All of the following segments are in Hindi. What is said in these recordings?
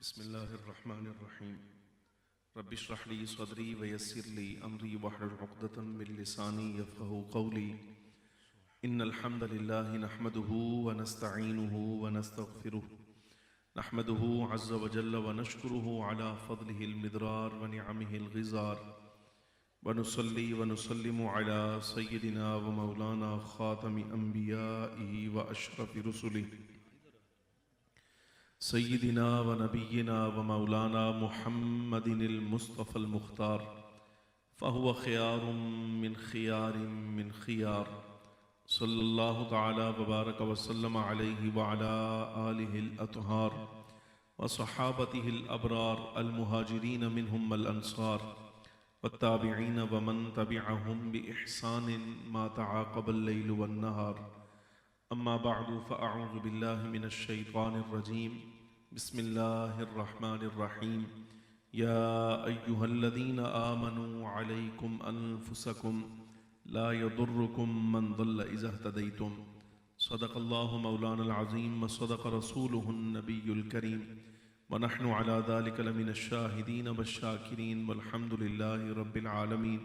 बिस्मिल्लाहिर्रहमानिर्रहीम रब्बिश्रह ली सदरी वयस्सिर ली अमरी वहलुल उक़दतम मिन लिसानी यफ़क़हू क़ौली इन्नल हम्दलिल्लाहि नहमदुहु व नस्तईनुहु व नस्तग़फिरुहु नहमदुहु अज़्ज़ व जल्ल व नशकुरुहु अला फ़ज़्लिहिल मिदरार व निअमिहिल ग़िज़ार व नुसल्ली व नुसल्लिमु अला सय्यिदिना व मौलाना ख़ातमि अंबियाइहि व अशरफि रुसुलिहि सय्यिदिना व नबिय्यिना व मौलाना मुहम्मदिनिल मुस्तफ़ल मुख्तार फ़हुव ख़ियारुम मिन ख़ियार सल्लल्लाहु तआला व बारक व सल्लम अलैहि व अला आलिहिल अत्हार व सहाबतिहिल अबरार अल मुहाजिरीन मिनहुम अल अंसार वत्ताबिईन व मन तबिअहुम बि इहसानिन मा तआक़बल लैलु वन नहार अम्मा बअदु फ़अऊज़ु बिल्लाहि मिनश शैतानिर रजीम बिस्मिल्लाहिर्रहमानिर्रहीम या अय्युहल्लज़ीना आमनू अलैकुम अनफुसकुम ला यदुर्रुकुम मन दल्ल इज़ा इह्तदैतुम सदक़ल्लाहु मौलानल अज़ीम व सदक़ रसूलुहुन नबियुल करीम व नहनु अला ज़ालिका लमिनश शाहिदीन वश्शाकिरीन वल्हम्दुलिल्लाहि रब्बिल आलमीन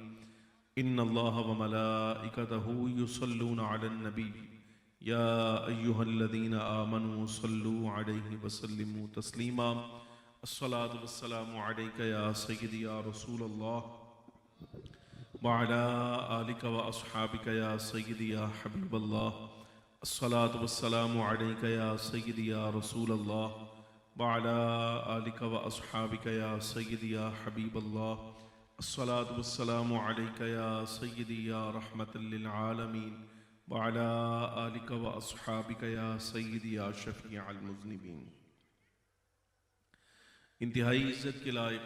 इन्नल्लाह व मलाइकतहु युसल्लूना अलन नबी या अय्युहल्लज़ीना आमनू सल्लू अलैहि वसल्लिमू तस्लीमा अस्सलातु वस्सलामु अलैका या सय्यदी या रसूलल्लाह व अला आलिका व अस्हाबिका या सय्यदी या हबीबल्लाह अस्सलातु वस्सलामु अलैका या सय्यदी या रसूलल्लाह व अला आलिका व अस्हाबिका या सय्यदी या हबीबल्लाह अस्सलातु वस्सलामु अलैका या सय्यदी या रहमतल लिल आलमीन व अला आलिका व अस्हाबिका या सय्यदी या शफ़ीअल मुज़निबीन। इंतहाई इज़्ज़त के लायक,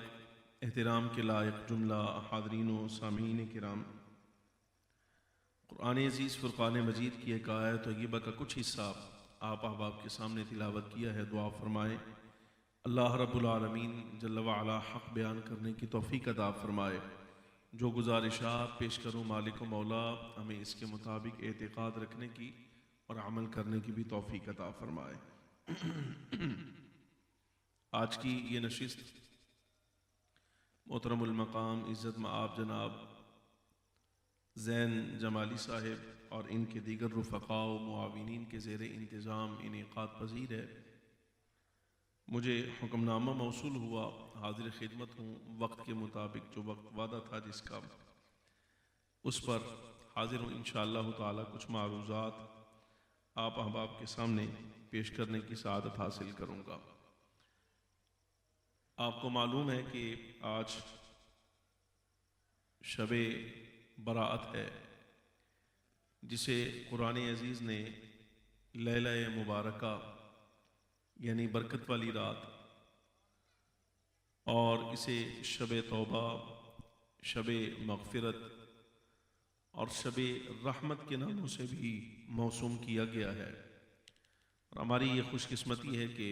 एहतराम के लायक जुमला हाज़रीन व सामीन किराम, क़ुरान अज़ीज़ फ़ुरक़ान मजीद की एक आयत तय्यबा का कुछ हिस्सा आप अहबाब के सामने तिलावत किया है। दुआ फरमाएँ अल्लाह रब्बुल आलमीन जल्ल व अला हक़ बयान करने की तौफ़ीक़ अता फ़रमाए। जो गुज़ारिशात पेश करूँ मालिक व मौला हमें इसके मुताबिक एतिक़ाद रखने की और अमल करने की भी तौफ़ीक़ अता फ़रमाए। आज की ये नशिस्त मोहतरमुल मक़ाम इज़्ज़त मआब जनाब ज़ैन जमाली साहिब और इनके दीगर रुफ़क़ा व मुआविनीन के ज़ेर इंतज़ाम इनेक़ाद पज़ीर है। मुझे हुक्मनामा मौसूल हुआ, हाज़िर खिदमत हूँ। वक्त के मुताबिक जो वक्त वादा था जिसका, उस पर हाज़िर हूँ। इंशाअल्लाह ताला कुछ मारूज़ात आप अहबाब के सामने पेश करने की सआदत हासिल करूँगा। आपको मालूम है कि आज शबे बराअत है, जिसे कुरान अज़ीज़ ने लैला मुबारका यानी बरकत वाली रात और इसे शबे तौबा, शबे मग़फ़िरत और शबे रहमत के नामों से भी मौसूम किया गया है। और हमारी ये खुशकिस्मती है कि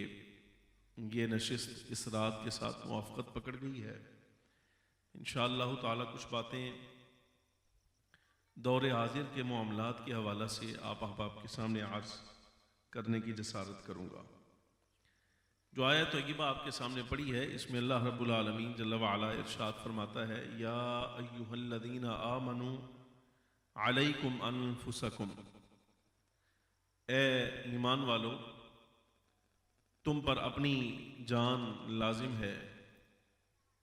ये नशिस्त इस रात के साथ मुआफ़क़त पकड़ गई है। इंशाअल्लाह ताला कुछ बातें दौरे हाज़िर के मामलात के हवाला से आप अहबाब के सामने अर्ज़ करने की जसारत करूँगा। जो आयत तय्यबा आपके सामने पड़ी है, इसमें अल्लाह रब्बुल आलमीन जल्ल व अला इरशाद फरमाता है या अय्युहल्लज़ीना आमनू अलैकुम अनफुसकुम, ए ईमान वालो तुम पर अपनी जान लाजिम है।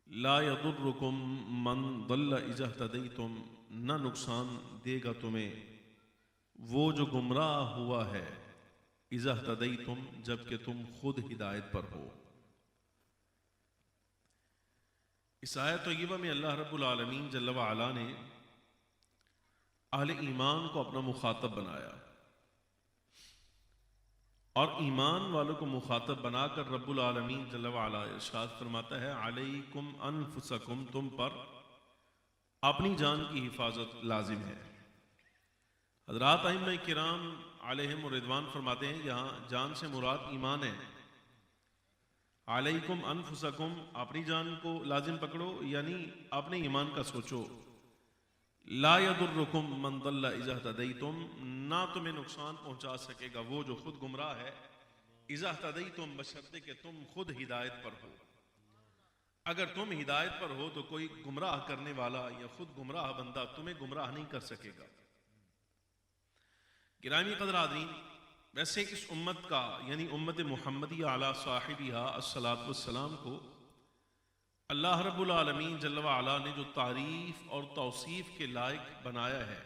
ला यदुर्रुकुम मन दल्ल इज़ा इह्तदैतुम, न नुकसान देगा तुम्हें वो जो गुमराह हुआ है, इज़ा इह्तदैतुम जबकि तुम खुद हिदायत पर हो। इस आयत तय्यबा में अल्लाह रब्बुल आलमीन जल्ल व अला ने अहले ईमान को अपना मुखातब बनाया और ईमान वालों को मुखातब बनाकर रब्बुल आलमीन जल्ल व अला इरशाद फरमाता है अलैकुम अनफुसकुम, तुम पर अपनी जान की हिफाजत लाजिम है। हज़रात अइम्मा किराम अलैहिम रिदवान फरमाते हैं यहाँ जान से मुराद ईमान है। अलैकुम अनफुसकुम, अपनी जान को लाजिम पकड़ो यानी अपने ईमान का सोचो। ला यदुर्रुकुम मन दल्ल इज़ा इह्तदैतुम, ना तुम्हें नुकसान पहुंचा सकेगा वो जो खुद गुमराह है, इज़ा तदैतुम बशर्ते कि तुम खुद हिदायत पर हो। अगर तुम हिदायत पर हो तो कोई गुमराह करने वाला या खुद गुमराह बंदा तुम्हें गुमराह नहीं कर सकेगा। गिरामी क़दर आदरीन, वैसे इस उम्मत का यानी उम्मत मुहम्मदी अला साहिबिहा अस्सलातु वस्सलाम को अल्लाह रब्बुल आलमीन जल्ल व अला ने जो तारीफ और तौसीफ के लायक बनाया है,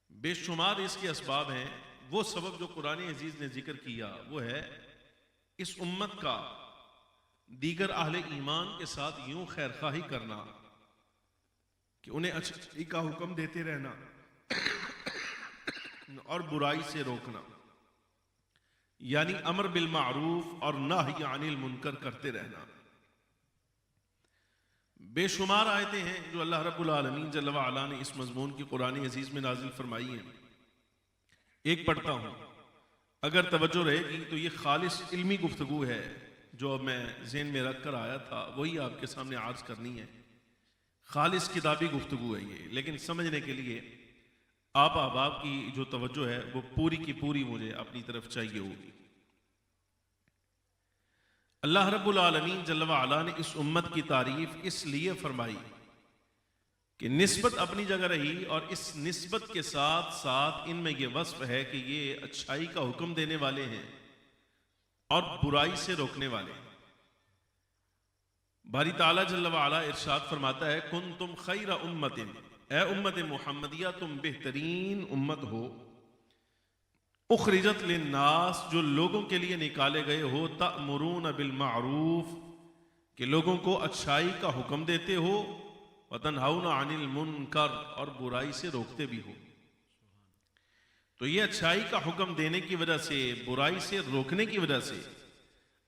बेशुमार इसके असबाब हैं। वो सबब जो कुरान अजीज ने जिक्र किया वो है इस उम्मत का दीगर अहले ईमान के साथ यूं खैर खाही करना कि उन्हें अच्छाई का हुक्म देते रहना और बुराई से रोकना, यानी अमर बिल मारूफ और नाही अनिल मुनकर करते रहना। बेशुमार आयतें हैं जो अल्लाह रब्बुल आलमीन जल्ल व अला ने इस मजमून की कुरान अजीज में नाजिल फरमाई हैं। एक पढ़ता हूं, अगर तवज्जो रहेगी तो ये खालिस इल्मी गुफ्तगू है जो मैं ज़हन में रख कर आया था, वही आपके सामने आर्ज करनी है। खालिस किताबी गुफ्तगू है ये, लेकिन समझने के लिए आप अहबाब की जो तवज्जो है वो पूरी की पूरी मुझे अपनी तरफ चाहिए होगी। अल्लाह रब्बुल आलमीन जल्ल व अला ने इस उम्मत की तारीफ इसलिए फरमाई कि निस्बत अपनी जगह रही, और इस निस्बत के साथ साथ इनमें यह वस्फ है कि ये अच्छाई का हुक्म देने वाले हैं और बुराई से रोकने वाले हैं। बारी ताला जल्ल व अला इरशाद फरमाता है, कुंतुम खैरा उम्मतिन, ए उम्मत मुहम्मदिया तुम बेहतरीन उम्मत हो, उखरिजत लिन्नास जो लोगों के लिए निकाले गए हो, तअमुरून बिल मारूफ कि लोगों को अच्छाई का हुक्म देते हो, वतनहाउना अनिल मुनकर और बुराई से रोकते भी हो। तो ये अच्छाई का हुक्म देने की वजह से, बुराई से रोकने की वजह से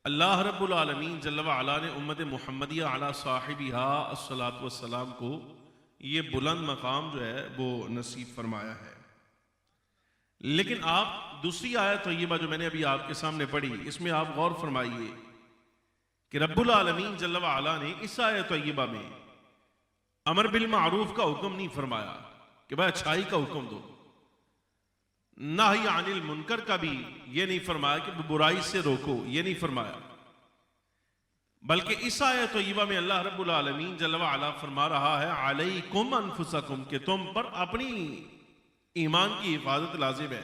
अल्लाह रब्बुल आलमीन जल्ल व अला ने उम्मत मुहम्मदिया अला साहिबिहा अस्सलातु वस्सलाम को ये बुलंद मकाम जो है वो नसीब फरमाया है। लेकिन आप दूसरी आयत तय्यबा जो मैंने अभी आपके सामने पढ़ी, इसमें आप गौर फरमाइए कि रब्बुल आलमीन जल्ल व अला ने इस आयत तय्यबा में अमर बिल मारूफ का हुक्म नहीं फरमाया कि भाई अच्छाई का हुक्म दो, नाही अनिल मुनकर का भी ये नहीं फरमाया कि बुराई से रोको, ये नहीं फरमाया। बल्कि इस आयत तय्यबा में अल्लाह रब्बुल आलमीन जल्ल व अला फरमा रहा है, अलैकुम अनफुसकुम, कि तुम पर अपनी ईमान की हिफाजत लाजिम है,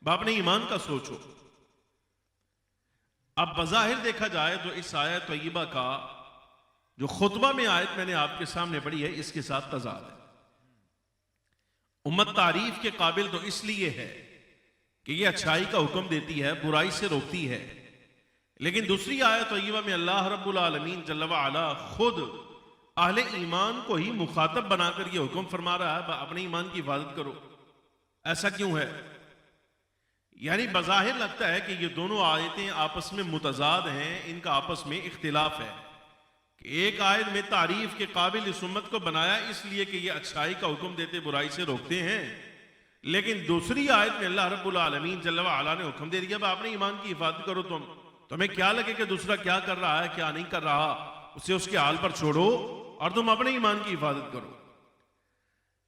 अपने ईमान का सोचो। अब बज़ाहिर देखा जाए तो इस आयत तय्यबा का जो खुतबा में आयत मैंने आपके सामने पढ़ी है, इसके साथ तज़ाद है। उम्मत तारीफ के काबिल तो इसलिए है कि ये अच्छाई का हुक्म देती है, बुराई से रोकती है। लेकिन दूसरी आयत तय्यबा में अल्लाह रब्बुल आलमीन जल्ल व अला खुद अहले ईमान को ही मुखातब बनाकर ये हुक्म फरमा रहा है, अपने ईमान की हिफाजत करो। ऐसा क्यों है? यानी बज़ाहिर लगता है कि ये दोनों आयतें आपस में मुतज़ाद हैं, इनका आपस में इख्तिलाफ है कि एक आयत में तारीफ के काबिल इस उम्मत को बनाया इसलिए कि ये अच्छाई का हुक्म देते बुराई से रोकते हैं, लेकिन दूसरी आयत में अल्लाह रब्बुल आलमीन जल्ल व अला ने हुक्म दे दिया अपने ईमान की हिफाजत करो। तुम्हें क्या लगे कि दूसरा क्या कर रहा है क्या नहीं कर रहा, उसे उसके हाल पर छोड़ो और तुम अपने ईमान की हिफाजत करो।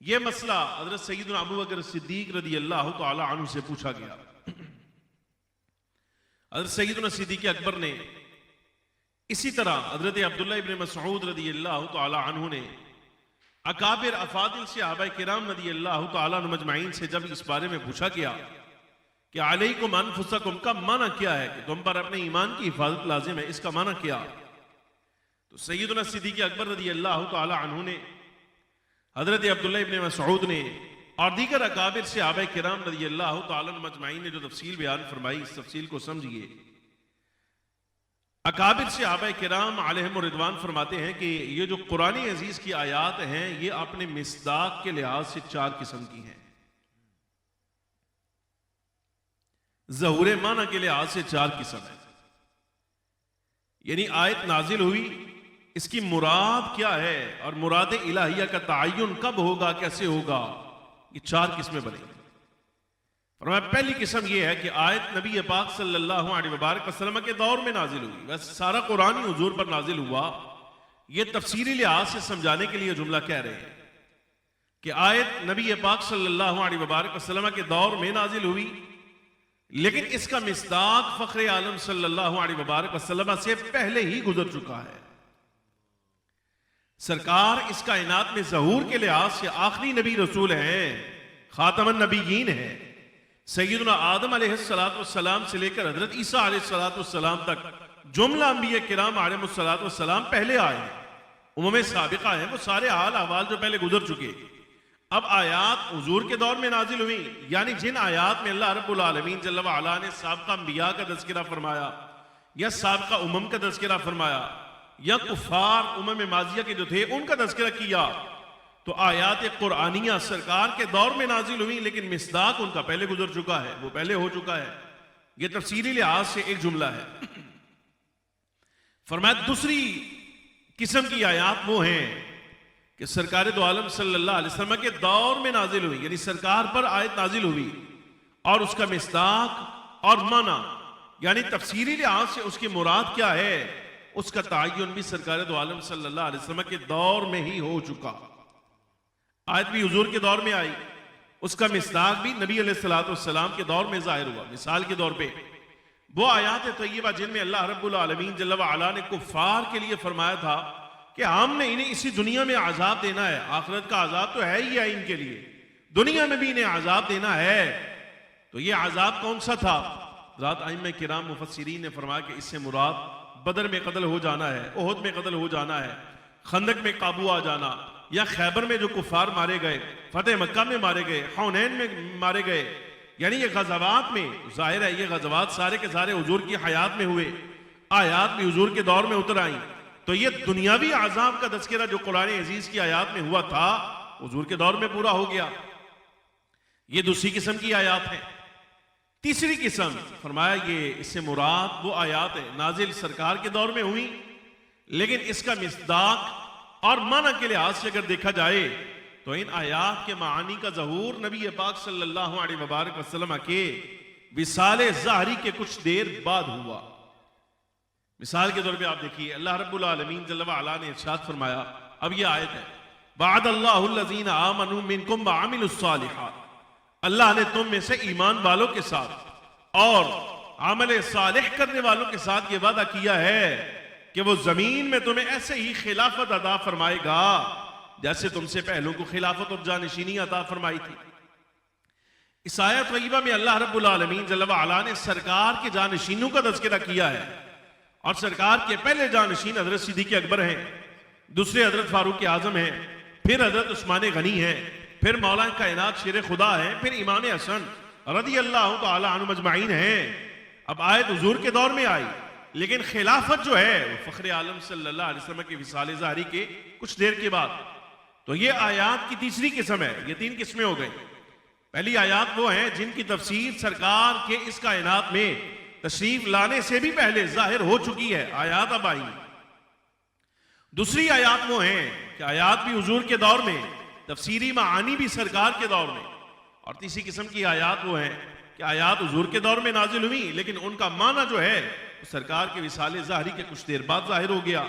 यह मसला हज़रत सय्यदना अबू बकर सिद्दीक रज़ी अल्लाह तआला अन्हु से पूछा गया। हज़रत सय्यदना सिद्दीक अकबर ने इसी तरह हज़रत अब्दुल्लाह इब्न मसऊद रज़ी अल्लाह तआला अन्हु ने अकाबिर अफादिल सहाबा किराम रज़ी अल्लाह तआला अन्हुम अजमईन से जब इस बारे में पूछा गया कि अलैकुम अनफुसकुम का माना क्या है, कि तुम पर अपने ईमान की हिफाजत लाजिम है, इसका माना क्या? तो सय्यदना सिद्दीक अकबर रज़ी अल्लाह तआला अन्हु ने, हज़रत अब्दुल्लाह इब्न मसऊद ने और दीगर अकाबिर सहाबा किराम रज़ी अल्लाह तआला अन्हुम अजमईन ने जो तफसील बयान फरमाई, इस तफसील को समझिए। अकाबिर सहाबा किराम अलैहिम रिदवान फरमाते हैं कि ये जो कुरान अजीज की आयात हैं, ये अपने मिस्दाक के लिहाज से 4 किस्म की हैं। ज़हूर माना के लिहाज से 4 किस्म है। यानी आयत नाजिल हुई, इसकी मुराद क्या है और मुराद इलाहिया का तयन कब होगा, कैसे होगा, ये 4 किस्में बनेंगी। पहली किस्म यह है कि आयत नबी पाक सल्लल्लाहु अलैहि वसल्लम के दौर में नाजिल हुई। वैसे सारा कुरान ही हुजूर पर नाजिल हुआ, यह तफसीरी लिहाज से समझाने के लिए जुमला कह रहे हैं कि आयत नबी पाक सल्लल्लाहु अलैहि वसल्लम के दौर में नाजिल हुई, लेकिन इसका मिस्दाक फखरे आलम सल्लल्लाहु अलैहि वसल्लम से पहले ही गुजर चुका है। सरकार इस कायनात में ज़हूर के लिहाज से आखिरी नबी रसूल हैं, खातमन नबीयीन हैं। सैयदना आदम अलैहिस्सलाम से लेकर हजरत ईसा अलैहिस्सलाम तक जुमला अंबिया किराम अलैहिस्सलाम पहले आए हैं, उम्मे साबिका हैं। वो सारे हाल अहवाल जो पहले गुजर चुके, अब आयात हुजूर के दौर में नाजिल हुई। यानी जिन आयात में अल्लाह रब्बुल आलमीन जल्ल व अला ने साबिका अंबिया का तज़किरा फरमाया या साबिका उम्म का तज़किरा फरमाया या कुफार उम्म माजिया के जो थे उनका तज़किरा किया, तो आयात कुरानिया सरकार के दौर में नाजिल हुई, लेकिन मिस्दाक उनका पहले गुजर चुका है, वो पहले हो चुका है। यह तफसीली लिहाज से एक जुमला है। फरमाया दूसरी किस्म की आयात वो हैं कि सरकार दो आलम सल्लल्लाहु अलैहि वसल्लम के दौर में नाजिल हुई, यानी सरकार पर आयत नाजिल हुई और उसका मिस्दाक और माना यानी तफसीली लिहाज से उसकी मुराद क्या है, उसका ताय्युन भी सरकार दो आलम सल्लल्लाहु अलैहि वसल्लम के दौर में ही हो चुका। आयत भी हुजूर के दौर में आई, उसका मिस्दाक भी नबी अलैहिस्सलातु वस्सलाम के दौर में जाहिर हुआ। मिसाल के तौर पे वो आयात तय्यबा जिनमें अल्लाह रब्बुल आलमीन जल्ल व अला ने कुफ्फार के लिए फरमाया था कि हमने इन्हें इसी दुनिया में आजाब देना है, आखिरत का आजाब तो है ही है इनके लिए, दुनिया में भी इन्हें आजाब देना है। तो ये आजाब कौन सा था? रात आइम्मा किराम मुफस्सिरीन ने फरमाया कि इससे मुराद बदर में कत्ल हो जाना है, ओहद में कत्ल हो जाना है, खंदक में काबू आ जाना, या खैबर में जो कुफार मारे गए, फतेह मक्का में मारे गए, हुनैन में मारे गए। यानी ये गज़वात में जाहिर है ये गज़वात सारे के सारे हुजूर की हयात में हुए, आयात भी हुजूर के दौर में उतर आई। तो ये दुनियावी आजाब का तज़किरा जो कुरान अजीज की आयात में हुआ था हुजूर के दौर में पूरा हो गया। ये दूसरी किस्म की आयात है। तीसरी किस्म फरमाया ये इससे मुराद वो आयात है नाजिल सरकार के दौर में हुई, लेकिन इसका मिस्दाक और माना के लिहाज से अगर देखा जाए तो इन आयात के मानी का ज़हूर नबी पाक सल्लल्लाहु अलैहि वसल्लम के विसाले ज़ाहरी के कुछ देर बाद हुआ। मिसाल के तौर पे आप देखिए अल्लाह रब्बुल आलमीन जल्ल व अला ने इरशाद फरमाया, अब ये आयत है, वअदल्लाहुल्लज़ीना आमनू मिनकुम व अमिलुस्सालिहात, अल्लाह ने तुम में से ईमान वालों के साथ और अमल सालिह करने वालों के साथ ये वादा किया है कि वो जमीन में तुम्हें ऐसे ही खिलाफत अता फरमाएगा जैसे तुमसे पहलों को खिलाफत और जानशीनी अता फरमाई थी। इस आयत तय्यबा में अल्लाह रब्बुल आलमीन जल्ल व अला ने सरकार के जानशीनों का तज़किरा किया है, और सरकार के पहले जानशीन हजरत सिद्दीक़ अकबर हैं, दूसरे हजरत फारूक आजम हैं, फिर हजरत उस्मान गनी हैं, फिर मौला कायनात शेर खुदा हैं, फिर इमाम हसन रज़ियल्लाहु तआला अन्हु मजमाइन हैं। अब आयत हुजूर के दौर में आई, लेकिन खिलाफत जो है वो फखरे आलम सल्लल्लाहु अलैहि वसल्लम के विसाले ज़ाहरी के कुछ देर के बाद। तो ये आयात की तीसरी किस्म है। ये तीन किस्में हो गई। पहली आयात वो हैं जिनकी तफसीर सरकार के इस कायनात में तशरीफ लाने से भी पहले जाहिर हो चुकी है, आयात अब आई। दूसरी आयात वो हैं कि आयात भी हुजूर के दौर में, तफसीरी मानी भी सरकार के दौर में। और तीसरी किस्म की आयात वो हैं कि आयात हुजूर के दौर में नाजिल हुई, लेकिन उनका माना जो है सरकार के विसाले ज़ाहरी के कुछ देर बाद जाहिर हो गया।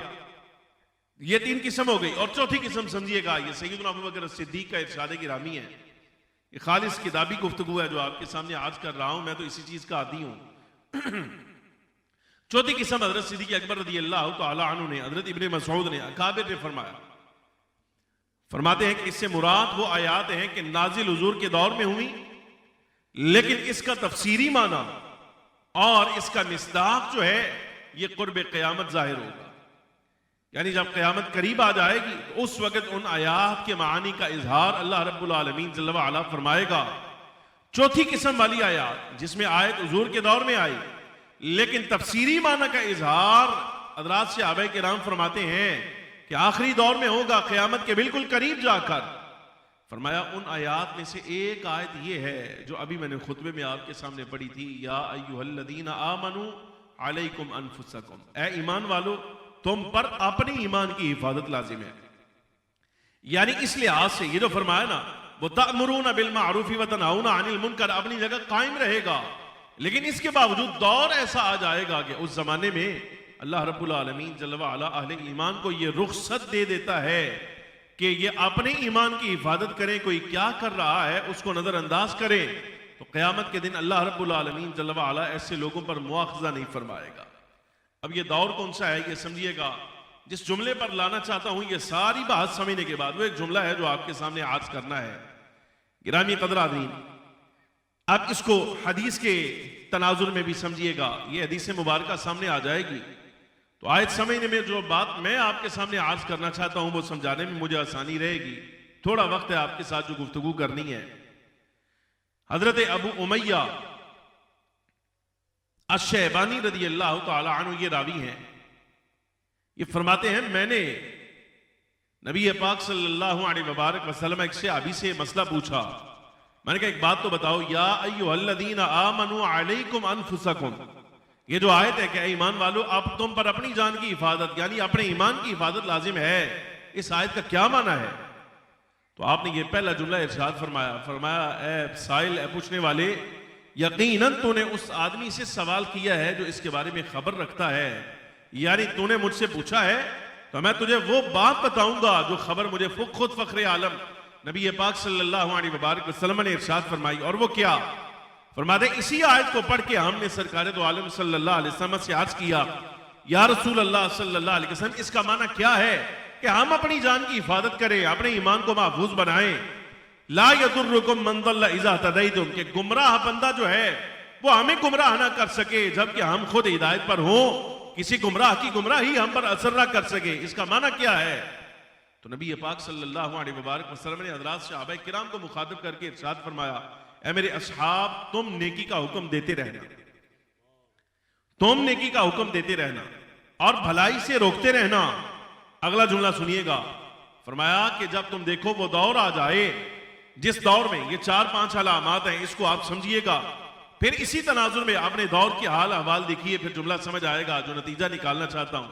ये तीन किस्म हो गई। और चौथी किस्म समझिएगा, ये सैयदना अबू बकर सिद्दीक़ का इरशाद गिरामी है। ये खालिस किताबी गुफ्तगू है जो आपके सामने आज कर रहा हूं, मैं तो इसी चीज का आदी हूं। चौथी किस्म हजरत सिद्दीक़ अकबर रज़ियल्लाहु तआला अन्हु ने, हजरत इब्ने मसऊद ने, अकाबिर ने फरमाते हैं कि इससे मुराद वो आयात हैं कि नाजिल हुजूर के दौर में हुई, लेकिन इसका तफसीरी माना और इसका मिस्दाक जो है ये कुर्ब क़यामत जाहिर होगा। यानी जब क़यामत करीब आ जाएगी तो उस वक्त उन आयात के मानी का इजहार अल्लाह रब्बुल आलमीन जल्ल व अला फरमाएगा। चौथी किस्म वाली आयात जिसमें आयत हुजूर के दौर में आई, लेकिन तफसीरी माना का इजहार हज़रात सहाबा किराम फरमाते हैं कि आखिरी दौर में होगा, क़यामत के बिल्कुल करीब जाकर। फरमाया उन आयात में से एक आयत ये है जो अभी मैंने खुतबे में आपके सामने पढ़ी थी, या अय्युहल्लज़ीना आमनू अलैकुम अनफुसकुम, ए ईमान वालो तुम पर अपनी ईमान की हिफाजत लाजिम है। यानी इस लिहाज से ये जो फरमाया ना, वो तअमुरूना बिल मारूफी व तनहाउना अनिल मुनकर अपनी जगह कायम रहेगा, लेकिन इसके बावजूद दौर ऐसा आ जाएगा कि उस जमाने में अल्लाह रब्बुल आलमीन जल्ल व अला अहले ईमान को ये रुख्सत दे देता है कि ये अपने ईमान की हिफाजत करें, कोई क्या कर रहा है उसको नजरअंदाज करें। तो क़यामत के दिन अल्लाह रब्बुल आलमीन जल्ल व अला ऐसे लोगों पर मुआखज़ा नहीं फरमाएगा। अब ये दौर कौन सा है ये समझिएगा। जिस जुमले पर लाना चाहता हूं ये सारी बात समझने के बाद वो एक जुमला है जो आपके सामने आज करना है। गिरामी क़दर आदमीन, आप इसको हदीस के तनाजुर में भी समझिएगा। ये हदीस मुबारका सामने आ जाएगी तो आयत समझने में जो बात मैं आपके सामने आज करना चाहता हूं वो समझाने में मुझे आसानी रहेगी। थोड़ा वक्त है आपके साथ जो गुफ्तगू करनी है। हजरत अबू उमैया अश-शैबानी रदी अल्लाह तआला अन्हु ये रावी हैं। ये फरमाते हैं मैंने नबी पाक सल्लल्लाहु अलैहि वसल्लम से अभी से मसला पूछा। मैंने कहा एक बात तो बताओ, या अय्युहल्लज़ीना आमनू अलैकुम अनफुसकुम, ये जो आयत है कि ईमान वालों अब तुम पर अपनी जान की हिफाजत यानी अपने ईमान की हिफाजत लाजिम है, इस आयत का क्या माना है? तो आपने ये पहला जुमला इरशाद फरमाया ए साइल, ए पूछने वाले, यकीनन तूने उस आदमी से सवाल किया है जो इसके बारे में खबर रखता है, यानी तूने मुझसे पूछा है तो मैं तुझे वो बात बताऊंगा जो खबर मुझे खुद फखरे आलम नबी पाक सल्लल्लाहु अलैहि वसल्लम ने इरशाद फरमाई। और वो क्या फरमाते, इसी आयत को पढ़ के हमने सरकार दो आलम सल्लल्लाहु अलैहि वसल्लम से अर्ज किया, या रसूल अल्लाह सल्लल्लाहु अलैहि वसल्लम, इसका माना क्या है कि हम अपनी जान की हिफाजत करें, अपने ईमान को महफूज बनाएं। ला यदुर्रुकुम मन दल्ला इज़ा तदैतुम, कि गुमराह बंदा जो है वो हमें गुमराह ना कर सके जबकि हम खुद हिदायत पर हों, किसी गुमराह की गुमराही हम पर असर ना कर सके। इसका माना क्या है? तो नबी पाक सल्लल्लाहु अलैहि वसल्लम ने हज़रात सहाबा किराम को मुखातिब करके इरशाद फरमाया, ऐ मेरे असहाब, तुम नेकी का हुक्म देते रहना, तुम नेकी का हुक्म देते रहना और भलाई से रोकते रहना। अगला जुमला सुनिएगा, फरमाया कि जब तुम देखो वो दौर आ जाए जिस दौर में ये 4-5 अलामात हैं, इसको आप समझिएगा। फिर इसी तनाजुर में आपने दौर के हाल अहवाल देखिए, फिर जुमला समझ आएगा जो नतीजा निकालना चाहता हूं।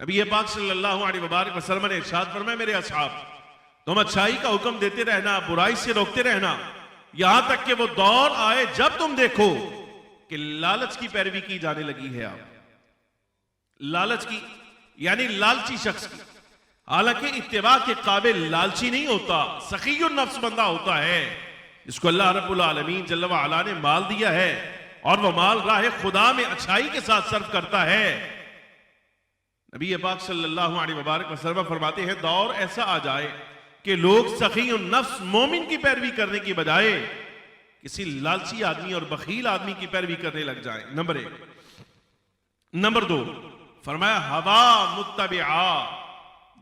नबी पाक सल्लल्लाहु अलैहि वसल्लम ने इरशाद फरमाया, मेरे असहाब, तुम अच्छाई का हुक्म देते रहना, बुराई से रोकते रहना, यहां तक कि वो दौर आए जब तुम देखो कि लालच की पैरवी की जाने लगी है। आप लालच की यानी लालची शख्स की, हालांकि इत्तिबा के काबिल लालची नहीं होता, सखीयुन नफ्स बंदा होता है जिसको अल्लाह रब्बुल आलमीन जल्ल व अला ने माल दिया है और वह माल राह खुदा में अच्छाई के साथ सर्व करता है। नबी पाक सल्लल्लाहु अलैहि वसल्लम फरमाते हैं, दौर ऐसा आ जाए कि लोग सखीयुन नफ्स मोमिन की पैरवी करने की बजाय किसी लालची आदमी और बखील आदमी की पैरवी करने लग जाए। नंबर 1। नंबर 2 फरमाया, हवा मुत्तबिआ,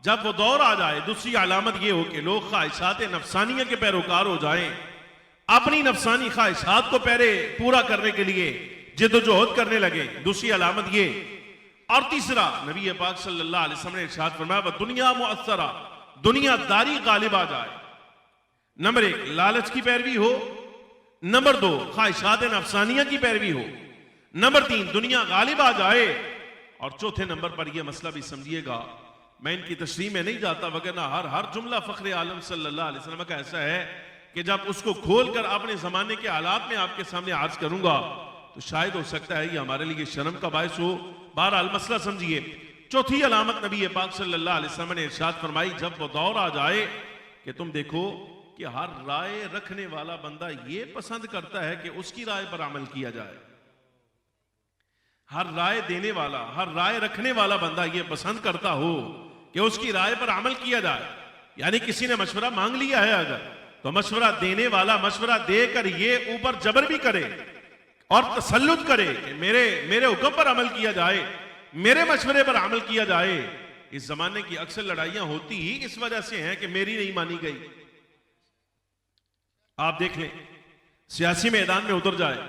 जब वो दौर आ जाए दूसरी अलामत ये हो कि लोग ख्वाहिशात नफसानिया के पैरोकार हो जाएं, अपनी नफसानी ख्वाहिशात को पूरा करने के लिए जिद्दोजहद करने लगे। दूसरी अलामत ये। और तीसरा, नबी पाक सल्लल्लाहु अलैहि वसल्लम ने इरशाद फरमाया, दुनिया मुअस्सरा, दुनियादारी गालिब आ जाए। नंबर 1 लालच की पैरवी हो, नंबर 2 ख्वाहिशात नफसानिया की पैरवी हो, नंबर 3 दुनिया गालिब आ जाए, और चौथे नंबर पर यह मसला भी समझिएगा। मैं इनकी तशरीह में नहीं जाता, वगरना हर जुमला फखरे आलम सल्लल्लाहु अलैहि वसल्लम का ऐसा है कि जब उसको खोलकर अपने जमाने के हालात में आपके सामने अर्ज करूंगा तो शायद हो सकता है ये हमारे लिए शर्म का बायस हो। बहरहाल मसला समझिए। चौथी अलामत नबी पाक सल्लल्लाहु अलैहि वसल्लम ने इरशाद फरमाई, जब वो दौर आ जाए कि तुम देखो कि हर राय रखने वाला बंदा ये पसंद करता है कि उसकी राय पर अमल किया जाए, हर राय देने वाला, हर राय रखने वाला बंदा ये पसंद करता हो कि उसकी राय पर अमल किया जाए। यानी किसी ने मशवरा मांग लिया है अगर, तो मशवरा देने वाला मशवरा देकर ये ऊपर जबर भी करे और तसल्लुत करे कि मेरे हुक्म पर अमल किया जाए, मेरे मशवरे पर अमल किया जाए। इस जमाने की अक्सर लड़ाइयां होती ही इस वजह से हैं कि मेरी नहीं मानी गई। आप देख लें, सियासी मैदान में उतर जाए,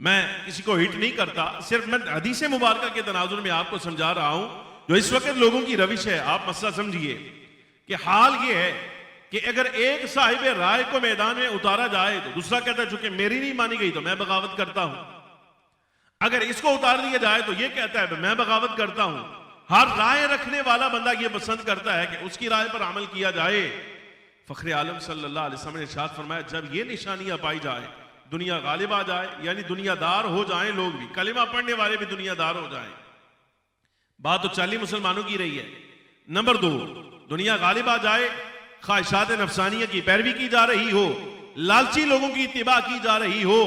मैं किसी को हिट नहीं करता, सिर्फ मैं हदीस मुबारका के तनाजुर में आपको समझा रहा हूं जो इस वक्त लोगों की रविश है। आप मसला समझिए कि हाल ये है कि अगर एक साहिब राय को मैदान में उतारा जाए तो दूसरा कहता है चूंकि मेरी नहीं मानी गई तो मैं बगावत करता हूं। अगर इसको उतार दिया जाए तो ये कहता है मैं बगावत करता हूं। हर राय रखने वाला बंदा ये पसंद करता है कि उसकी राय पर अमल किया जाए। फखरे आलम सल्लल्लाहु अलैहि वसल्लम ने इरशाद फरमाया, जब ये निशानियां पाई जाए, दुनिया गालिब आ जाए, यानी दुनियादार हो जाए लोग भी, कलिमा पढ़ने वाले भी दुनियादार हो जाए। बात तो 40 मुसलमानों की रही है। नंबर 2 दुनिया गालिब आ जाए, ख्वाहिशात नफसानिया की पैरवी की जा रही हो, लालची लोगों की इत्तिबा की जा रही हो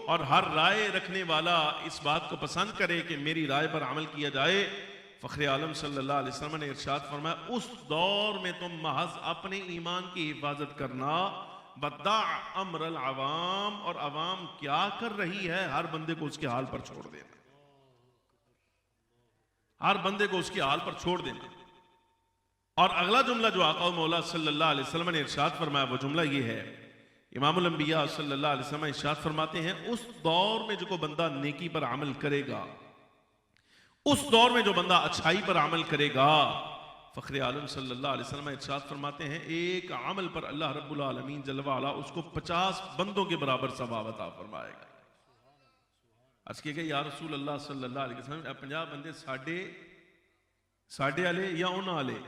और हर राय रखने वाला इस बात को पसंद करे कि मेरी राय पर अमल किया जाए। फ़ख्र आलम सल्लल्लाहु अलैहि वसल्लम ने इरशाद फरमाया, उस दौर में तुम महज अपने ईमान की हिफाजत करना, बद्दा अमरल अवाम, और अवाम क्या कर रही है हर बंदे को उसके हाल पर छोड़ देना, हर बंदे को उसके हाल पर छोड़ देना। और अगला जुमला जो आका मौला सल्लल्लाहु अलैहि वसल्लम ने इरशाद फरमाया वो जुमला ये है, इमामुल अंबिया सल्लल्लाहु अलैहि वसल्लम इरशाद फरमाते हैं, उस दौर में जो बंदा नेकी पर अमल करेगा, उस दौर में जो बंदा अच्छाई पर अमल करेगा, फ़ख्र आलम सल्लल्लाहु अलैहि वसल्लम इरशाद फरमाते हैं, एक अमल पर अल्लाह रब्बुल आलमीन जल्ल व अला उसको 50 बंदों के बराबर सवाब अता फरमाएगा। अर्ज़ किया या रसूल अल्लाह सल्लल्लाहु अलैहि वसल्लम 50 बंदे साढ़े आले या उन आले,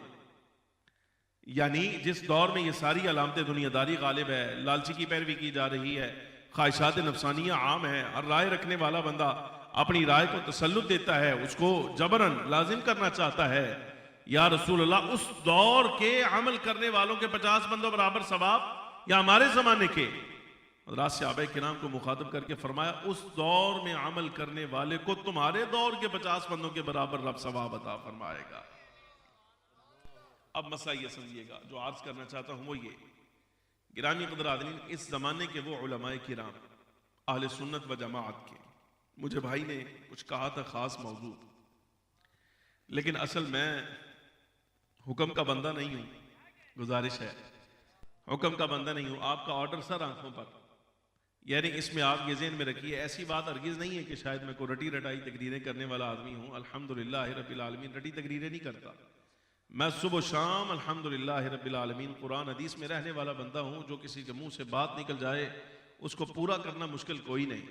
यानी जिस दौर में ये सारी अलामतें दुनियादारी गालिब है, लालची की पैरवी की जा रही है, ख्वाहिशात नफसानियाँ आम है, और राय रखने वाला बंदा अपनी राय को तसल्लुत देता है, उसको जबरन लाजिम करना चाहता है, या रसूल अल्लाह उस दौर के अमल करने वालों के 50 बंदों बराबर सवाब, या हमारे ज़माने के हज़रात सहाबा किराम को मुखातब करके फरमाया, उस दौर में अमल करने वाले को तुम्हारे दौर के 50 बंदों के बराबर रब सवाब अता फरमाएगा। अब मसला ये समझिएगा जो अर्ज करना चाहता हूं वो ये, गिरामी क़दर-ए-आज़मीन, इस जमाने के वो उलमाए किराम अहले सुन्नत व जमाअत के, मुझे भाई ने कुछ कहा था खास मौजूद, लेकिन असल मैं हुक्म का बंदा नहीं हूं, गुजारिश है, हुक्म का बंदा नहीं हूं, आपका ऑर्डर सर आंखों पर, यानी इसमें आप ये ज़हन में रखिए, ऐसी बात हरगिज़ नहीं है कि शायद मैं कोई रटी रटाई तकरीरें करने वाला आदमी हूं। अल्हम्दुलिल्लाह रब्बिल आलमीन रटी तकरीरें नहीं करता, मैं सुबह शाम अल्हम्दुलिल्लाह रब्बिल आलमीन कुरान हदीस में रहने वाला बंदा हूं। जो किसी के मुंह से बात निकल जाए उसको पूरा करना मुश्किल कोई नहीं,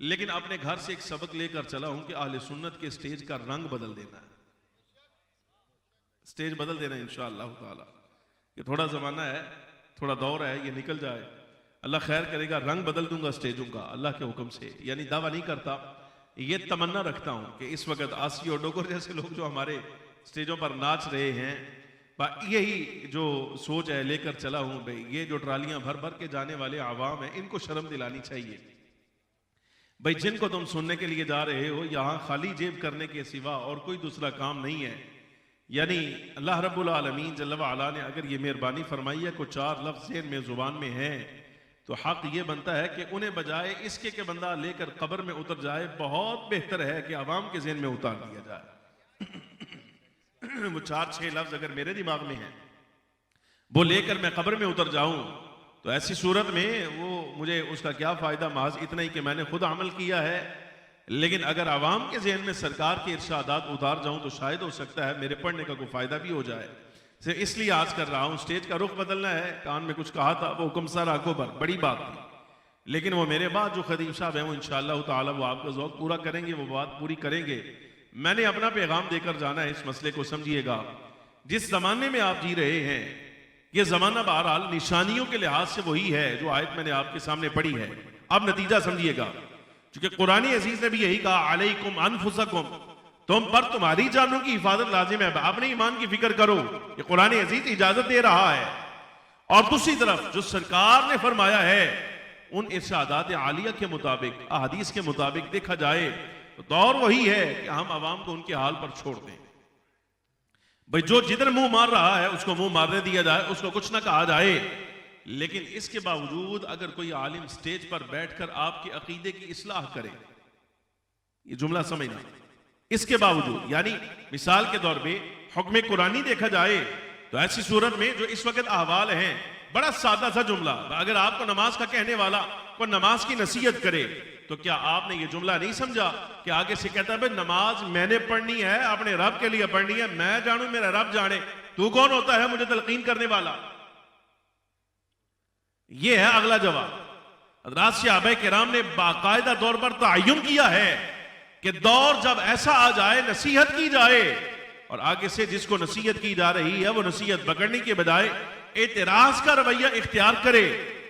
लेकिन अपने घर से एक सबक लेकर चला हूं कि अहले सुन्नत के स्टेज का रंग बदल देना है, स्टेज बदल देना है इंशाअल्लाह ताला। ये थोड़ा जमाना है, थोड़ा दौर है, ये निकल जाए, अल्लाह खैर करेगा, रंग बदल दूंगा स्टेजों का अल्लाह के हुक्म से। यानी दावा नहीं करता, ये तमन्ना रखता हूं कि इस वक्त आसी और डोगर जैसे लोग जो हमारे स्टेजों पर नाच रहे हैं, यही जो सोच है लेकर चला हूं भाई, ये जो ट्रालियां भर भर के जाने वाले आवाम है इनको शर्म दिलानी चाहिए भाई, जिनको तुम सुनने के लिए जा रहे हो यहां खाली जेब करने के सिवा और कोई दूसरा काम नहीं है। यानी अल्लाह रब्बुल आलमीन जल्ल व अला ने अगर ये मेहरबानी फरमाई है को 4 लफ्ज़ ज़हन में ज़ुबान में है, तो हक ये बनता है कि उन्हें बजाय इसके के बंदा लेकर कब्र में उतर जाए, बहुत बेहतर है कि आवाम के ज़हन में उतार दिया जाए। वो 4-6 लफ्ज़ अगर मेरे दिमाग में है वो लेकर मैं कब्र में उतर जाऊं, तो ऐसी सूरत में वो मुझे उसका क्या फ़ायदा, महज इतना ही कि मैंने खुद अमल किया है। लेकिन अगर आवाम के ज़हन में सरकार के इरशादात उतार जाऊं तो शायद हो सकता है मेरे पढ़ने का कोई फ़ायदा भी हो जाए। सिर्फ इसलिए आज कर रहा हूं, स्टेज का रुख बदलना है। कान में कुछ कहा था, वो हुक्म सर आंखों पर, बड़ी बात थी, लेकिन वो मेरे बाद जो खदीम साहब हैं वो इंशाअल्लाह ताला वो आपका ज़ौक़ पूरा करेंगे, वो बात पूरी करेंगे। मैंने अपना पैगाम देकर जाना है, इस मसले को समझिएगा। जिस जमाने में आप जी रहे हैं ये जमाना बहरहाल निशानियों के लिहाज से वही है जो आयत मैंने आपके सामने पढ़ी है। अब नतीजा समझिएगा, क्योंकि कुरान अजीज ने भी यही कहा, अलैकुम अनफुसकुम, तुम पर तुम्हारी जानों की हिफाजत लाजिम है, अपने ईमान की फिक्र करो, ये कुरान अजीज इजाजत दे रहा है। और दूसरी तरफ जो सरकार ने फरमाया है उन इरशादात आलिया के मुताबिक, अहादीस के मुताबिक देखा जाए तो दौर वही है कि हम आवाम को उनके हाल पर छोड़ दें भाई, जो जिधर मुंह मार रहा है उसको मुंह मारने दिया जाए, उसको कुछ ना कहा जाए। लेकिन इसके बावजूद अगर कोई आलिम स्टेज पर बैठकर आपके अकीदे की इस्लाह करे, ये जुमला समझना, इसके बावजूद यानी मिसाल के तौर पे हुक्म कुरानी देखा जाए तो ऐसी सूरत में जो इस वक्त अहवाल हैं, बड़ा सादा सा जुमला, अगर आपको नमाज का कहने वाला को नमाज की नसीहत करे तो क्या आपने ये जुमला नहीं समझा कि आगे से कहता है नमाज मैंने पढ़नी है, अपने रब के लिए पढ़नी है, मैं जानू मेरा रब जाने, तू कौन होता है मुझे तलकीन करने वाला। ये है अगला जवाब। हज़रात सहाबा किराम ने बाकायदा तौर पर तयन किया है कि दौर जब ऐसा आ जाए नसीहत की जाए, और आगे से जिसको नसीहत की जा रही है वो नसीहत पकड़ने के बजाय एतराज का रवैया इख्तियार करे,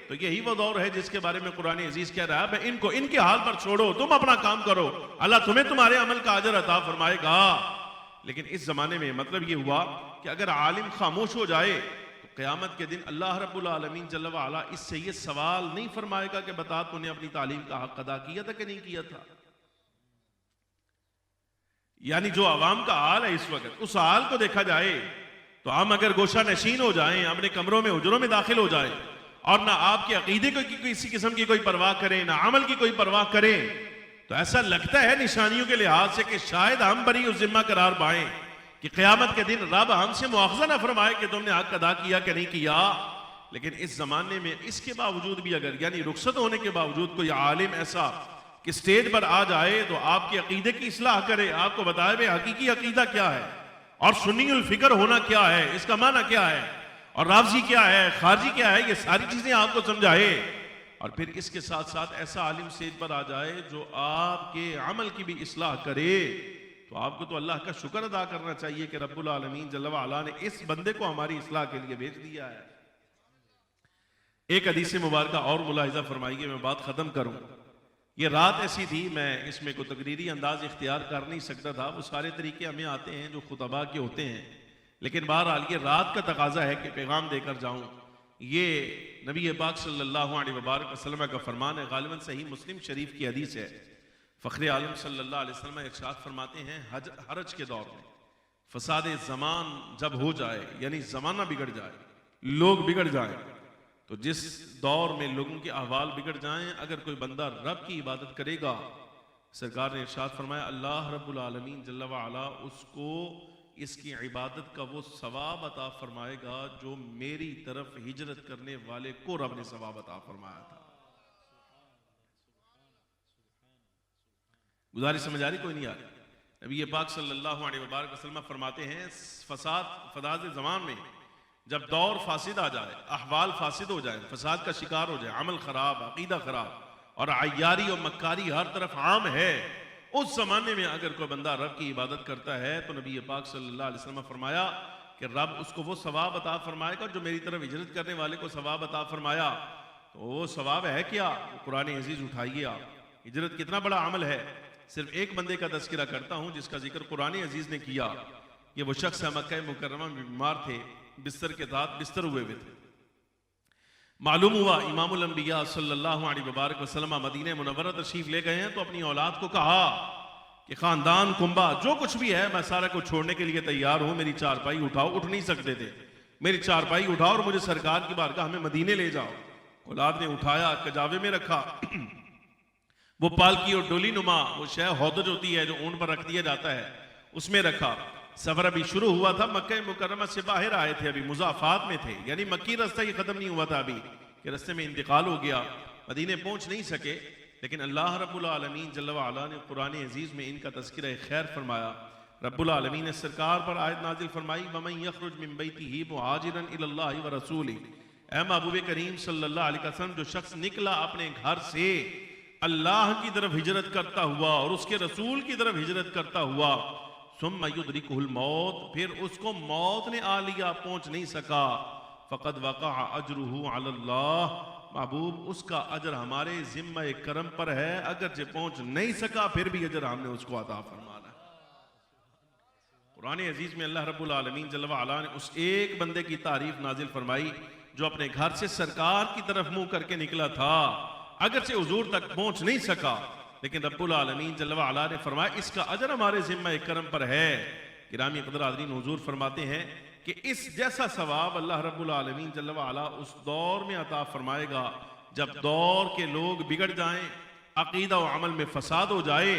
तो यही वो दौर है जिसके बारे में कुरान अजीज कह रहा है, इनको इनके हाल पर छोड़ो, तुम अपना काम करो, अल्लाह तुम्हें तुम्हारे अमल का अजर अता फरमाएगा। लेकिन इस जमाने में मतलब ये हुआ कि अगर आलिम खामोश हो जाए तो क़यामत के दिन अल्लाह रब्बुल आलमीन जल्ल व अला इससे ये सवाल नहीं फरमाएगा कि बता तूने अपनी तालीम का हक अदा किया था कि नहीं किया था। यानी जो आवाम का हाल है इस वक्त, उस हाल को देखा जाए तो हम अगर गोशा नशीन हो जाएं, अपने कमरों में हुजरों में दाखिल हो जाएं और ना आपके अकीदे को किसी किस्म की कोई परवाह करें, ना अमल की कोई परवाह करें, तो ऐसा लगता है निशानियों के लिहाज से कि शायद हम बरी उस जिम्मा करार पाएं कि क़यामत के दिन रब हमसे मुआवजा ना फरमाए कि तुमने हक अदा किया कि नहीं किया। लेकिन इस जमाने में इसके बावजूद भी अगर यानी रुखसत होने के बावजूद कोई आलिम ऐसा कि स्टेज पर आ जाए तो आपके अकीदे की इस्लाह करे, आपको बताए भाई हकीकी अकीदा क्या है और सुन्नीउल फिक्र होना क्या है, इसका माना क्या है, और रावजी क्या है, खारजी क्या है, ये सारी चीजें आपको समझाए, और फिर इसके साथ साथ ऐसा आलिम स्टेज पर आ जाए जो आपके अमल की भी इस्लाह करे, तो आपको तो अल्लाह का शुक्र अदा करना चाहिए कि रब्बुल आलमीन जल्ल व अला ने इस बंदे को हमारी इस्लाह के लिए भेज दिया है। एक हदीस मुबारक और मुलाहिजा फरमाइए, मैं बात खत्म करूं। ये रात ऐसी थी, मैं इसमें कोई तकरीरी अंदाज इख्तियार कर नहीं सकता था, वो सारे तरीके हमें आते हैं जो खुतबा के होते हैं, लेकिन बहरहाल ये रात का तकाजा है कि पैगाम देकर जाऊं। ये नबी पाक सल्लल्लाहु अलैहि वसल्लम का फरमान है, गालिबन सही मुस्लिम शरीफ की हदीस है। फ़ख्र आलम सल्लल्लाहु अलैहि वसल्लम इरशाद फरमाते हैं, हरज के दौर में फसाद ज़मान जब हो जाए, यानी ज़माना बिगड़ जाए, लोग बिगड़ जाए, तो जिस दौर में लोगों के अहवाल बिगड़ जाएं, अगर कोई बंदा रब की इबादत करेगा, सरकार ने इरशाद फरमाया अल्लाह रब्बुल आलमीन जल्ल व अला उसको इसकी इबादत का वो सवाब अता फरमाएगा जो मेरी तरफ हिजरत करने वाले को रब ने सवाब अता फरमाया था। गुजारिश समझ आ रही कोई नहीं आ रही? नबी पाक सल्लल्लाहु अलैहि वसल्लम फरमाते हैं फसाद ज़मान में जब दौर फासिद आ जाए, अहवाल फासिद हो जाए, फसाद का शिकार हो जाए, अमल खराब, अकीदा खराब और अय्यारी और मक्कारी हर तरफ आम है, उस जमाने में अगर कोई बंदा रब की इबादत करता है तो नबी पाक सल्लल्लाहु अलैहि वसल्लम फरमाया कि रब उसको वो सवाब अता फरमाएगा जो मेरी तरफ हिजरत करने वाले को सवाब अता फरमाया। तो वो सवाब है क्या? कुरान अजीज उठाइए आप, हिजरत कितना बड़ा अमल है। सिर्फ एक बंदे का तज़किरा करता हूं जिसका जिक्र कुरान अजीज ने किया। ये वो शख्स है मक्का मुकर्रमा में बीमार थे, बिस्तर के साथ बिस्तर हुए थे। मालूम हुआ इमामुल अंबिया सल्लल्लाहु अलैहि वसल्लम मदीने मुनव्वरा तशरीफ ले गए हैं, तो अपनी औलाद को कहा कि खानदान कुंबा जो कुछ भी है मैं सारा कुछ छोड़ने के लिए तैयार हूं, मेरी चारपाई उठाओ। उठ नहीं सकते थे, मेरी चारपाई उठाओ और मुझे सरकार की बारगाह हमें मदीने ले जाओ। औलाद ने उठाया, कजावे में रखा, वो पालकी और डोली नुमा वो शय हौदज होती है जो ऊंट पर रख दिया जाता है, उसमें रखा। सफर अभी शुरू हुआ था, मक्का मुकर्रमा से बाहर आए थे, अभी मुजाफात में थे, यानी मक्की रास्ता ये खत्म नहीं हुआ था अभी कि रास्ते में इंतकाल हो गया, मदीने पहुंच नहीं सके। लेकिन अल्लाह रब्बुल आलमीन जल्ल व अला ने कुरान अजीज में इनका तज़किरा खैर फरमाया। रब्बुल आलमीन ने सरकार पर आयत नाजिल फरमाई, वमन यखरुज मिन बैतिही मुहाजिरन इलल्लाहि व रसूली, ऐ महबूब करीम सल्लल्लाहु अलैहि वसल्लम जो शख्स निकला अपने घर से अल्लाह की तरफ हिजरत करता हुआ और उसके रसूल की तरफ हिजरत करता हुआ, सुम्मा युद्रिकुहुल मौत, फिर उसको मौत ने आ लिया, पहुंच नहीं सका, फ़क़द वक़अ अजरुहु अलल्लाह, महबूब उसका अजर हमारे जिम्मा करम पर है, अगरचे पहुंच नहीं सका फिर भी अजर हमने उसको अता फरमाना है। कुरान अजीज में अल्लाह रब्बुल आलमीन जल्ल व अला ने उस एक बंदे की तारीफ नाजिल फरमाई जो अपने घर से सरकार की तरफ मुंह करके निकला था, अगरचे हुजूर तक पहुंच नहीं सका, लेकिन रब्बुल आलमीन जल्ल व अला ने फरमाया इसका अजर हमारे जिम्मा करम पर है। गिरामी क़दर आदरीन, हुजूर फरमाते हैं कि इस जैसा सवाब अल्लाह रब्बुल आलमीन जल्ल व अला उस दौर में अता फरमाएगा जब दौर के लोग बिगड़ जाएं, अकीदा व अमल में फसाद हो जाए।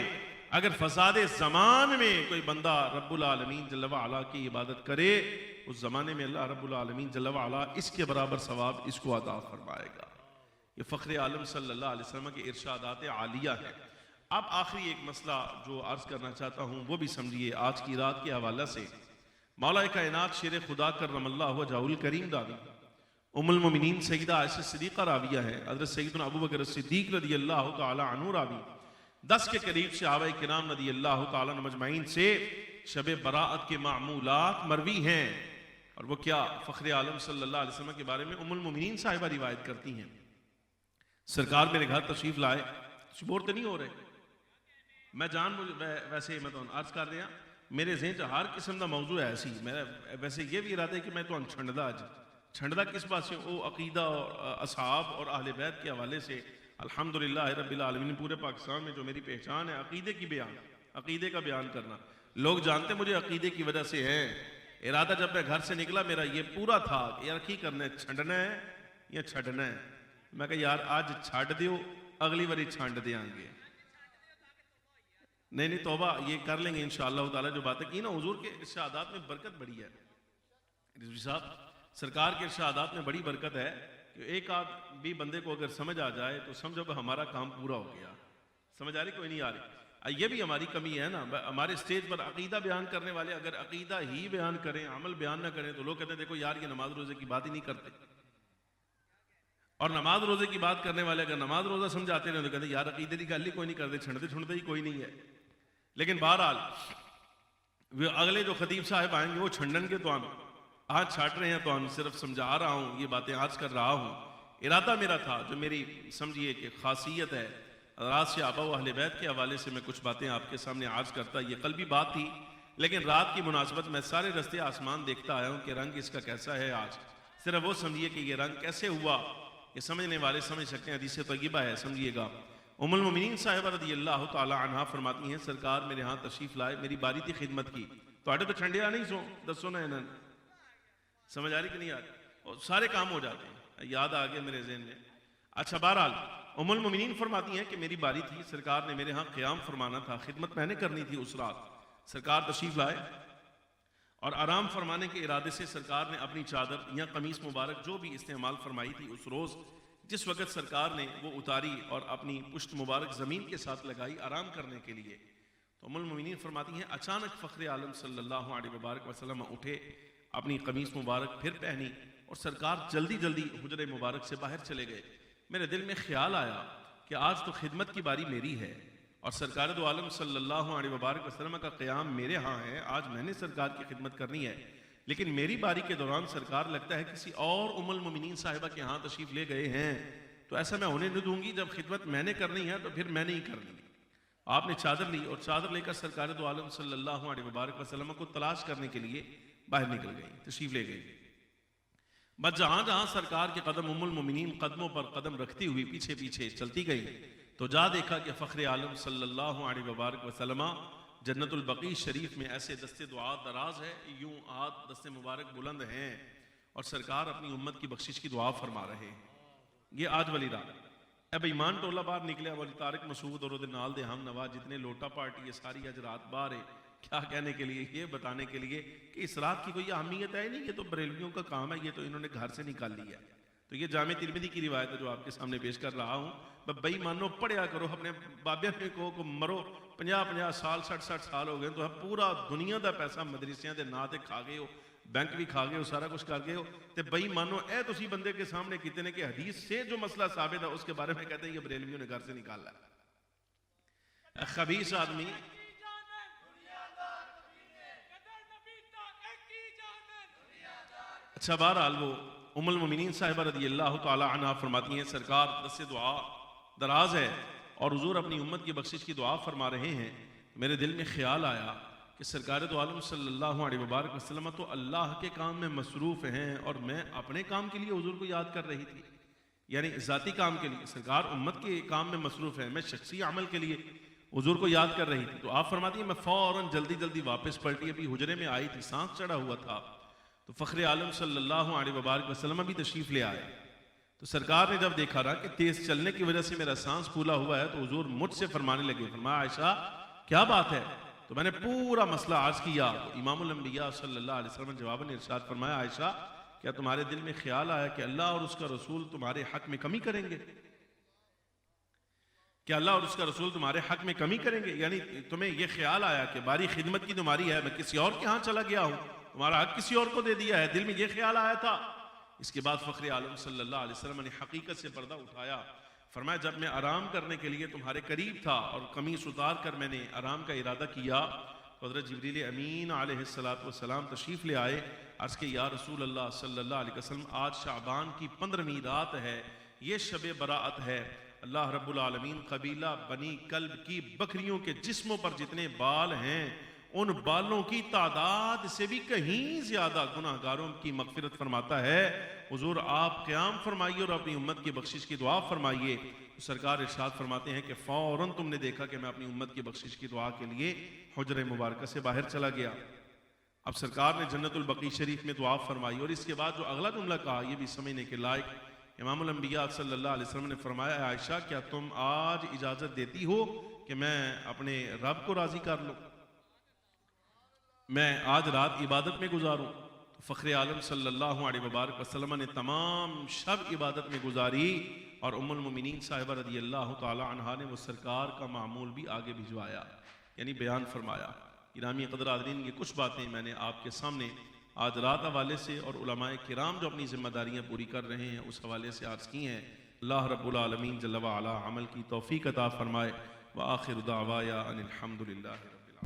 अगर फसाद ज़मान में कोई बंदा रब्बुल आलमीन जल्ल व अला की इबादत करे, उस ज़माने में अल्लाह रब्बुल आलमीन जल्ल व अला इसके बराबर सवाब इसको अता फरमाएगा। ये फ़ख्र आलम सल्लल्लाहु अलैहि वसल्लम के इरशादात आलिया है। अब आखिरी एक मसला जो अर्ज करना चाहता हूँ वो भी समझिए आज की रात के हवाला से। मौला कायनात शेर खुदा करमल्लाहु वजहुल करीम रावी उम्मुल मोमिनीन सैयदा आयशा सिद्दीक़ा राविया है, हज़रत सैयदना अबू बकर सिद्दीक़ रज़ियल्लाहु तआला अन्हु रावी, 10 के करीब सहाबाए किराम रज़ियल्लाहु तआला मजमाइन से शब बराअत के मामूलात मरवी हैं। और वो क्या? फ़ख्र आलम सल्लल्लाहु अलैहि वसल्लम के बारे में उम्मुल मोमिनीन साहिबा रिवायत करती हैं, सरकार मेरे घर तशरीफ लाए, बोर तो नहीं हो रहे, मैं वैसे मैं तो अर्ज कर रहा मेरे जहन च हर किस्म का मौजू है ऐसी, मेरा वैसे ये भी इरादा है कि मैं तो छंडदा अज छंडदा किस पासे वो अकीदा और असहाब और अहले बैत के हवाले से अल्हम्दुलिल्लाह रब्बिल आलमीन पूरे पाकिस्तान में जो मेरी पहचान है अकीदे की बयान, अकीदे का बयान करना। लोग जानते मुझे अकीदे की वजह से है। इरादा जब मैं घर से निकला मेरा ये पूरा था कि यार की करना है, छंडना है या छड़ना है। मैं कहा यार आज छड़ दियो, अगली बारी छंड देंगे। नहीं तौबा ये कर लेंगे इंशाअल्लाह ताला। जो बातें की ना हुजूर के इरशादात में बरकत बड़ी है। रिजवी साहब सरकार के इरशादात में बड़ी बरकत है कि एक आध भी बंदे को अगर समझ आ जाए तो समझो हमारा काम पूरा हो गया। समझ आ रही कोई नहीं आ रही? ये भी हमारी कमी है ना। हमारे स्टेज पर अकीदा बयान करने वाले अगर अकीदा ही बयान करें, अमल बयान ना करें तो लोग कहते हैं देखो यार ये नमाज रोजे की बात ही नहीं करते। और नमाज रोजे की बात करने वाले अगर नमाज रोजा समझाते रहे तो कहते यार अकीदे की गल ही कोई नहीं करते, छंडते छुंडते ही कोई नहीं है। लेकिन बहरहाल वे अगले जो खतीब साहब आएंगे वो छंडन के तो आज छाट रहे हैं तो हम सिर्फ समझा रहा हूँ, ये बातें आज कर रहा हूँ। इरादा मेरा था जो मेरी समझिए कि खासियत है रात से आबा व अहले बैत के हवाले से मैं कुछ बातें आपके सामने आज करता। ये कल भी बात थी लेकिन रात की मुनासबत मैं सारे रस्ते आसमान देखता आया हूँ कि रंग इसका कैसा है। आज सिर्फ वो समझिए कि ये रंग कैसे हुआ, ये समझने वाले समझ सकते हैं। हदीस तय्यबा है, समझिएगा। उम्मुल मोमिनीन साहिबा रज़ियल्लाहु ताला अन्हा फरमाती हैं सरकार मेरे यहाँ तशरीफ लाए, मेरी बारी थी खिदमत की। तो ठंडिया नहीं सो दसो ना इन्हें, समझ आ रही कि नहीं आ रही? और सारे काम हो जाते हैं, याद आ गया मेरे ज़हन में। अच्छा बहरहाल उम्मुल मोमिनीन फरमाती हैं कि मेरी बारी थी, सरकार ने मेरे यहाँ क़याम फरमाना था, खिदमत मैंने करनी थी। उस रात सरकार तशरीफ लाए और आराम फरमाने के इरादे से सरकार ने अपनी चादर या कमीज मुबारक जो भी इस्तेमाल फरमाई थी उस रोज़ जिस वक़्त सरकार ने वो उतारी और अपनी पुश्त मुबारक ज़मीन के साथ लगाई आराम करने के लिए। तो उम्मुल मोमिनीन फरमाती हैं अचानक फ़ख्र आलम सल्लल्लाहु अलैहि वसल्लम उठे, अपनी कमीज़ मुबारक फिर पहनी और सरकार जल्दी जल्दी हुजरे मुबारक से बाहर चले गए। मेरे दिल में ख्याल आया कि आज तो खिदमत की बारी मेरी है और सरकार दो आलम सल्लल्लाहु अलैहि वसल्लम का क़याम मेरे यहाँ है, आज मैंने सरकार की खिदमत करनी है। लेकिन मेरी बारी के दौरान सरकार लगता है किसी और उम्मुल मोमिनीन साहिबा के यहाँ तशरीफ ले गए हैं, तो ऐसा मैं होने नहीं दूंगी। जब खिदमत मैंने करनी है तो फिर मैंने ही करनी है। आपने चादर ली और चादर लेकर सरकार दो आलम सल्लल्लाहु अलैहि वसल्लम को तलाश करने के लिए बाहर निकल गई, तशरीफ ले गई। बस जहां जहां सरकार के कदम उम्मुल मोमिनीन कदमों पर कदम रखती हुई पीछे पीछे चलती गई तो जा देखा कि फ़ख्र आलम सल्लल्लाहु अलैहि वसल्लम जन्नतुल बकी शरीफ में ऐसे दस्ते दुआ दराज है, यूं हाथ दस्ते मुबारक बुलंद हैं और सरकार अपनी उम्मत की बख्शिश की दुआ फरमा रहे हैं। ये आज वाली रात अब ईमान टोला बाहर निकले, वाली तारिक मसूद और नाल दे हम नवाज जितने लोटा पार्टी ये सारी आज रात बाहर है। क्या कहने के लिए? ये बताने के लिए कि इस रात की कोई अहमियत है नहीं, ये तो बरेलवियों का काम है, ये तो इन्होंने घर से निकाल लिया है। तो ये जामे तिरमिज़ी की रिवायत है जो आपके सामने पेश कर रहा हूँ। बई मानो पढ़िया करो, अपने बाबे ने को मरो 50-50 साल 60-60 साल हो गए तो पूरा दुनिया का पैसा मदरसियां के नां ते खा गए हो, बैंक भी खा गए हो, सारा कुछ कर गए हो। तो बई मानो ए तुसी बंदे के सामने कितने ने कि हदीस से जो मसला साबित है उसके बारे में कहते हैं ये बरेलवियों ने घर से निकाला है। खबीस आदमी अच्छा बहरहाल वो उम्मुल मोमिनीन साहिबा रज़ियल्लाहु ताला अन्हा फरमाती हैं सरकार दस्ते दुआ दराज है और हुजूर अपनी उम्मत की बख्शिश की दुआ फरमा रहे हैं। मेरे दिल में ख्याल आया कि सरकार दो आलम सल्लल्लाहु अलैहि वसल्लम तो अल्लाह के काम में मसरूफ़ हैं और मैं अपने काम के लिए हुजूर को याद कर रही थी, यानी ज़ाती काम के लिए। सरकार उम्मत के काम में मसरूफ़ है, मैं शख्सी अमल के लिए हुजूर को याद कर रही थी। तो आप फरमाती हैं मैं फ़ौरन जल्दी जल्दी वापस पलटी, अभी हुजरे में आई थी, सांस चढ़ा हुआ था तो फ़ख्र आलम सल्लल्लाहु अलैहि वसल्लम भी तशरीफ़ ले आए। तो सरकार ने जब देखा ना कि तेज़ चलने की वजह से मेरा सांस फूला हुआ है तो हुजूर मुझसे फरमाने लगे, फरमाया आयशा क्या बात है? तो मैंने पूरा मसला आज किया। तो इमामुल अंबिया सल्लल्लाहु अलैहि वसल्लम जवाब ने इरशाद फरमाया आयशा क्या तुम्हारे दिल में ख्याल आया कि अल्लाह और उसका रसूल तुम्हारे हक में कमी करेंगे? क्या अल्लाह और उसका रसूल तुम्हारे हक में कमी करेंगे? यानी तुम्हें यह ख्याल आया कि बारी खिदमत की तुम्हारी है, मैं किसी और के यहाँ चला गया हूँ, तुम्हारा हक किसी और को दे दिया है, दिल में यह ख्याल आया था। इसके बाद फ़ख्र आलम सल्लल्लाहु अलैहि वसल्लम ने हकीकत से पर्दा उठाया, फरमाया जब मैं आराम करने के लिए तुम्हारे करीब था और कमीज उतार कर मैंने आराम का इरादा किया तो हज़रत जिब्रील अमीन अलैहिस्सलातु वस्सलाम तशरीफ़ ले आए। अर्ज़ के या रसूल अल्लाह सल्लल्लाहु अलैहि वसल्लम आज शाबान की 15वीं रात है, ये शब बराअत है। अल्लाह रब्बुल आलमीन कबीला बनी कल्ब की बकरियों के जिस्मों पर जितने बाल हैं उन बालों की तादाद से भी कहीं ज्यादा गुनाहगारों की मगफिरत फरमाता है। हुजूर आप क़याम फरमाइए और अपनी उम्मत की बख्शिश की दुआ फरमाइए। तो सरकार इरशाद फरमाते हैं कि फौरन तुमने देखा कि मैं अपनी उम्मत की बख्शिश की दुआ के लिए हुजरे मुबारक से बाहर चला गया। अब सरकार ने जन्नतुल बकी शरीफ में दुआ फरमाई और इसके बाद जो अगला जुमला कहा यह भी समझने के लायक। इमामुल अंबिया सल्लल्लाहु अलैहि वसल्लम ने फरमाया, आयशा क्या तुम आज इजाजत देती हो कि मैं अपने रब को राजी कर लूं, मैं आज रात इबादत में गुजारूं? तो फ़ख्र आलम सल्लल्लाहु अलैहि वसल्लम ने तमाम शब इबादत में गुजारी और उम्मुल मोमिनीन साहिबा रज़ियल्लाहु ताला अन्हा ने वो सरकार का मामूल भी आगे भिजवाया, यानी बयान फरमाया। इनामी क़दर आदरीन, ये कुछ बातें मैंने आपके सामने आज रात हवाले से और उलमाए किराम जो अपनी जिम्मेदारियाँ पूरी कर रहे हैं उस हवाले से अर्ज़ की हैं। अल्लाह रब्बुल आलमीन जल्ल व अला अमल की तौफ़ीक़ अता फ़रमाए। व आखिर दावाया अनिल हम्दुलिल्लाह।